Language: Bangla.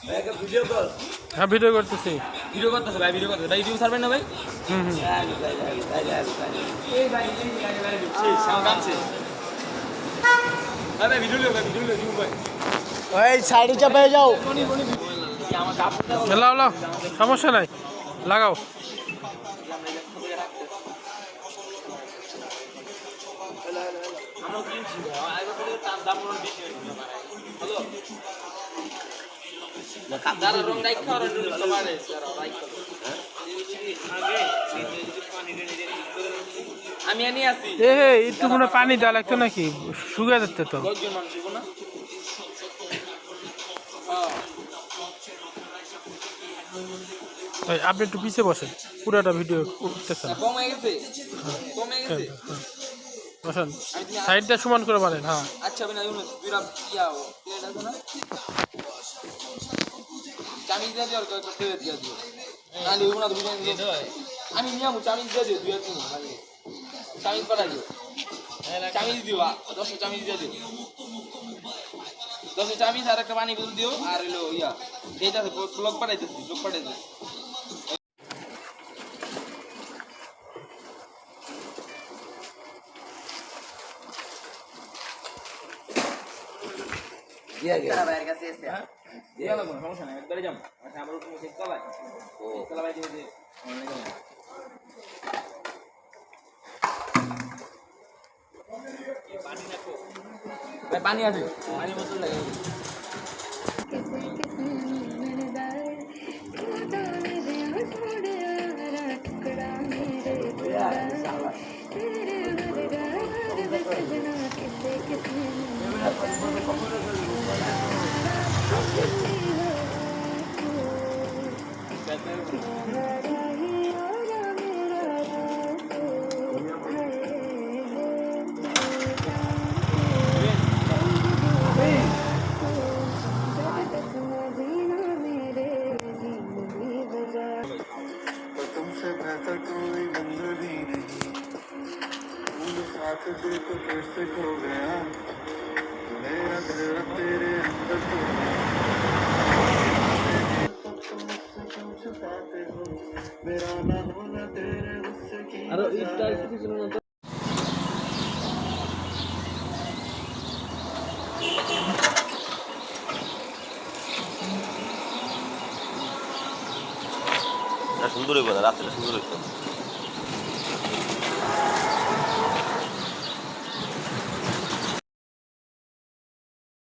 হ্যাঁ ভিডিও করতেছি। ভিডিও করতেছে ভাই, ভিডিও করতেছে ভাই, ইউটিউব ছাড়বেন না ভাই? হুম হুম। এই ভাই সাউন্ড আছে ভাই, ভিডিও লিও ভাই, ভিডিও লিও ভাই। ওই সাইডে চাপে যাও। আমার কাপড়টা লাও লাও, সমস্যা নাই, লাগাও। আমরা কিনছি দাম মনে বেশি হয়েছে। হ্যালো যারা রং ডাইক খাওয়ার পারে আমি আনি আছি এ হে একটু মনে পানি দেওয়া লাগতো নাকি, শুকিয়ে যাচ্ছে তো। 10 জন মানুষ না। ভাই আপনি একটু পিছিয়ে বসেন, পুরোটা ভিডিও করতেছেন। কমে গেছে, কমে গেছে। বসেন, সাইডটা সমান করে পারেন। হ্যাঁ আচ্ছা বিনা ইউনুস দুইটা ইয়াও প্লেট আছে না, চামিচ দিয়ে দিও আর কয়েকটা প্লেট দিয়ে দিও। না লিও না তুমি দিও, আমি নিয়ে আমু চামিচ দিয়ে দিও, দুই তিন লাগে চামিচ পাঠাই দিও, চামিচ দিও 10 চামিচ দিয়ে দিও, 10 চামিচ আর একটা পানি বোতল দিও। আর হলো ইয়া এইটা ব্লক পাঠাইতেছি, ব্লক পাঠাইতেছি। দিয়া গেল বাইরের কাছে এসে দিয়া লাগবে না, সমস্যা নাই, একবারে যাম। আচ্ছা আবার তুমি চেক চালাই, ও চালাই দিবে যে পানি রাখো ভাই, পানি আছে, পানি বোতল লাগে। तुमसे बेहतर कोई बंदा भी नहीं, तुम साथ दिल को कैसे खो गया, मेरा दिल तेरे अंदर तो मुझसे क्यों छुपाते हो, मेरा ना होना तेरे गुस्से की वजह है। সুন্দর হইব, রাত্রে সুন্দর হইব।